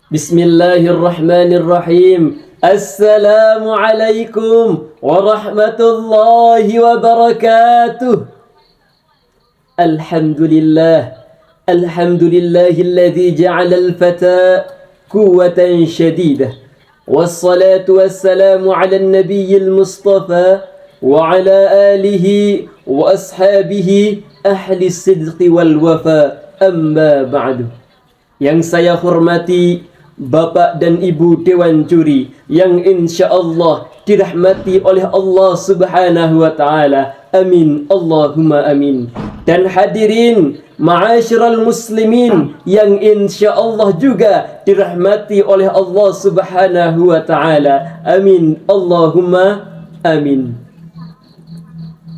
Bismillahirrahmanirrahim. Assalamualaikum warahmatullahi wabarakatuh. Alhamdulillah. Alhamdulillahilladzi ja'ala al-fata quwwatan shadidah. Wassalatu wassalamu ala an-nabiyyil mustafa wa ala alihi wa ashabihi ahli sidqi wal wafa. Amma ba'du. Yang saya hormati Bapak dan Ibu Dewan Juri yang insya Allah dirahmati oleh Allah Subhanahu wa Ta'ala. Amin. Allahumma amin. Dan hadirin ma'asyiral muslimin yang insya Allah juga dirahmati oleh Allah Subhanahu wa Ta'ala. Amin. Allahumma amin.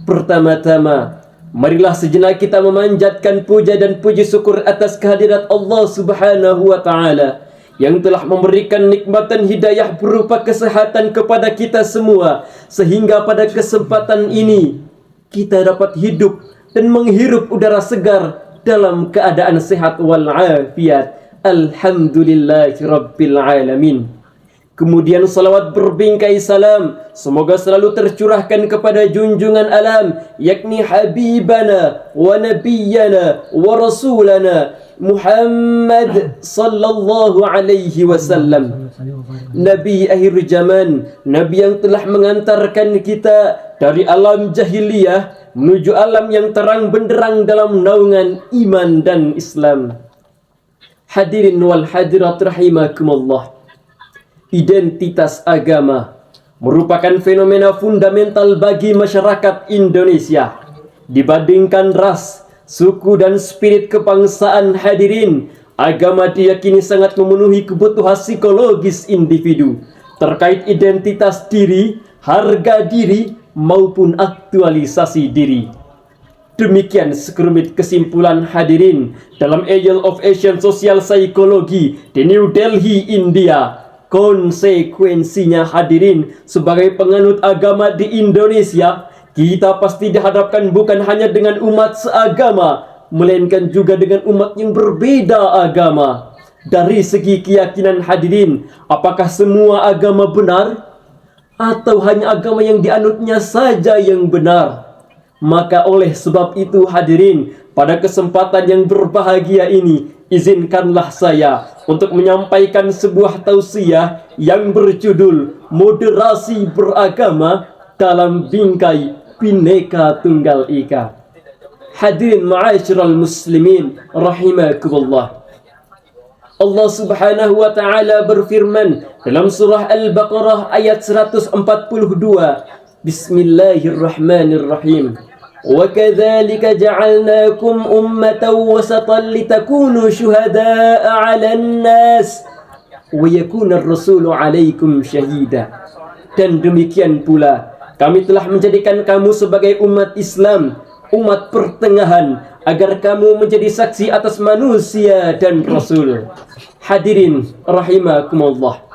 Pertama-tama, marilah sejenak kita memanjatkan puja dan puji syukur atas kehadirat Allah Subhanahu wa Ta'ala yang telah memberikan nikmatan hidayah berupa kesehatan kepada kita semua, sehingga pada kesempatan ini kita dapat hidup dan menghirup udara segar dalam keadaan sehat walafiat. Alhamdulillahi Rabbil Alamin. Kemudian salawat berbingkai salam semoga selalu tercurahkan kepada junjungan alam, yakni Habibana wa Nabiyyana wa Rasulana Muhammad sallallahu alaihi wasallam, Nabi akhir zaman, Nabi yang telah mengantarkan kita dari alam jahiliyah menuju alam yang terang benderang dalam naungan iman dan Islam. Hadirin wal hadirat rahimakumullah. Identitas agama merupakan fenomena fundamental bagi masyarakat Indonesia. Dibandingkan ras, suku dan spirit kebangsaan, hadirin, agama diyakini sangat memenuhi kebutuhan psikologis individu terkait identitas diri, harga diri, maupun aktualisasi diri. Demikian sekelumit kesimpulan, hadirin, dalam Journal of Asian Social Psychology di New Delhi, India. Konsekuensinya, hadirin, sebagai penganut agama di Indonesia, kita pasti dihadapkan bukan hanya dengan umat seagama, melainkan juga dengan umat yang berbeda agama. Dari segi keyakinan, hadirin, apakah semua agama benar? Atau hanya agama yang dianutnya saja yang benar? Maka oleh sebab itu, hadirin, pada kesempatan yang berbahagia ini, izinkanlah saya untuk menyampaikan sebuah tausiah yang berjudul Moderasi Beragama dalam Bingkai Bhinneka Tunggal Ika. Hadirin ma'asyiral muslimin rahimakumullah. Allah Subhanahu wa Ta'ala berfirman dalam surah Al-Baqarah ayat 142. Bismillahirrahmanirrahim. وَكَذَلِكَ جَعَلْنَاكُمْ أُمَّةً وَسَطًا لِتَكُونُوا شُهَدَاءَ عَلَى النَّاسِ وَيَكُونَ الرَّسُولُ عَلَيْكُمْ شَهِيدًا. Dan demikian pula kami telah menjadikan kamu sebagai umat Islam, umat pertengahan, agar kamu menjadi saksi atas manusia dan Rasul. Hadirin rahimakumullah.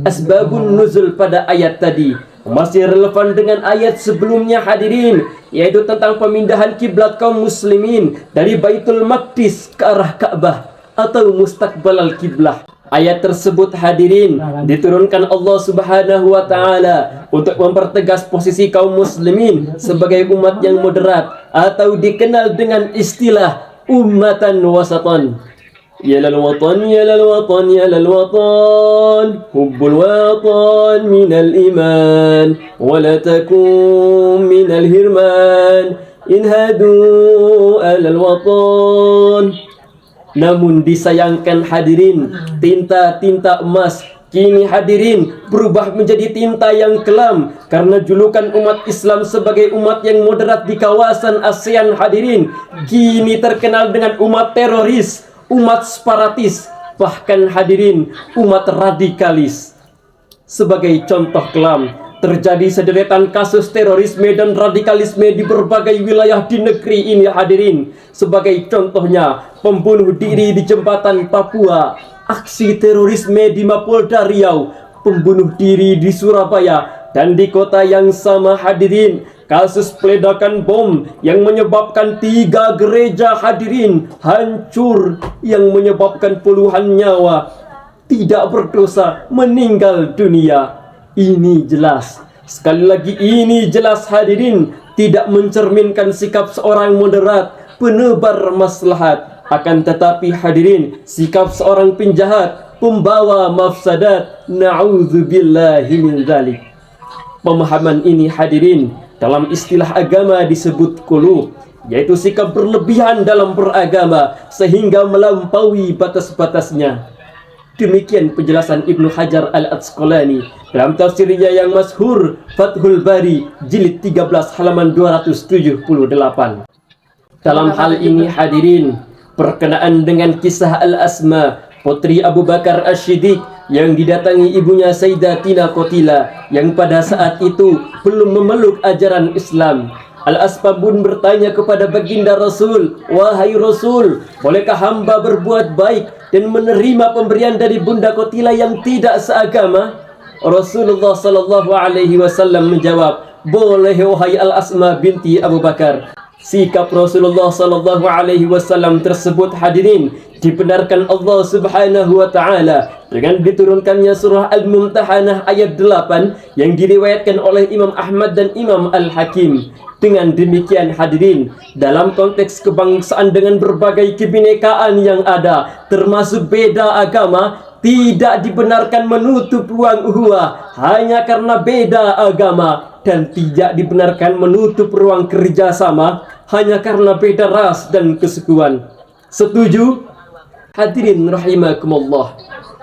Asbabun nuzul pada ayat tadi masih relevan dengan ayat sebelumnya, hadirin, yaitu tentang pemindahan kiblat kaum muslimin dari Baitul Maqdis ke arah Ka'bah atau mustaqbal al-kiblah. Ayat tersebut, hadirin, diturunkan Allah Subhanahu wa Ta'ala untuk mempertegas posisi kaum muslimin sebagai umat yang moderat atau dikenal dengan istilah ummatan wasatan. Ya lal watan, ya lal watan, ya lal watan, hubbul watan minal iman, wa la takum minal hirman, inhadu alal watan. Namun disayangkan, hadirin, tinta-tinta emas kini, hadirin, berubah menjadi tinta yang kelam karena julukan umat Islam sebagai umat yang moderat di kawasan ASEAN, hadirin, kini terkenal dengan umat teroris, umat separatis, bahkan, hadirin, umat radikalis. Sebagai contoh kelam, terjadi sederetan kasus terorisme dan radikalisme di berbagai wilayah di negeri ini, hadirin. Sebagai contohnya, pembunuh diri di jembatan Papua, aksi terorisme di Mapolda Riau, pembunuh diri di Surabaya, dan di kota yang sama, hadirin, kasus peledakan bom yang menyebabkan 3 gereja, hadirin, hancur, yang menyebabkan puluhan nyawa tidak berdosa meninggal dunia. Ini jelas, sekali lagi ini jelas hadirin, tidak mencerminkan sikap seorang moderat, penebar maslahat. Akan tetapi hadirin, sikap seorang penjahat, pembawa mafsadat. Na'udzubillahi min dzalik. Pemahaman ini hadirin dalam istilah agama disebut qulub, yaitu sikap berlebihan dalam beragama sehingga melampaui batas-batasnya. Demikian penjelasan Ibnu Hajar Al-Asqalani dalam tafsirnya yang masyhur Fathul Bari jilid 13 halaman 278. Dalam hal ini hadirin, berkenaan dengan kisah Al-Asma, putri Abu Bakar Asy-Siddiq yang didatangi ibunya Sayyidatina Qatilah yang pada saat itu belum memeluk ajaran Islam. Al-Asma pun bertanya kepada baginda Rasul, "Wahai Rasul, bolehkah hamba berbuat baik dan menerima pemberian dari Bunda Qatilah yang tidak seagama?" Rasulullah sallallahu alaihi wasallam menjawab, "Boleh wahai Al-Asma binti Abu Bakar." Sikap Rasulullah sallallahu alaihi wasallam tersebut hadirin dibenarkan Allah Subhanahu wa taala dengan diturunkannya surah Al-Mumtahanah ayat 8 yang diriwayatkan oleh Imam Ahmad dan Imam Al-Hakim. Dengan demikian hadirin, dalam konteks kebangsaan dengan berbagai kebinekaan yang ada, termasuk beda agama, tidak dibenarkan menutup ruang ukhuwah hanya karena beda agama, dan tidak dibenarkan menutup ruang kerjasama hanya karena beda ras dan kesukuan. Setuju? Hadirin rahimakumullah.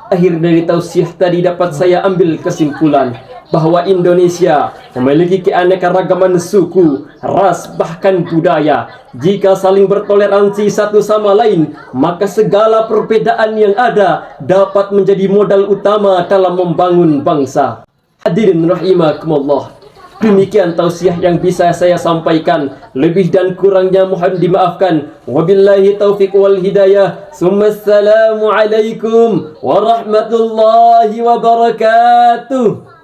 Akhir dari tausiah tadi dapat saya ambil kesimpulan bahwa Indonesia memiliki keanekaragaman suku, ras, bahkan budaya. Jika saling bertoleransi satu sama lain, maka segala perbedaan yang ada dapat menjadi modal utama dalam membangun bangsa. Hadirin rahimakumullah. Demikian tausiah yang bisa saya sampaikan. Lebih dan kurangnya mohon dimaafkan. Wabillahi taufiq wal hidayah. Assalamualaikum warahmatullahi wabarakatuh.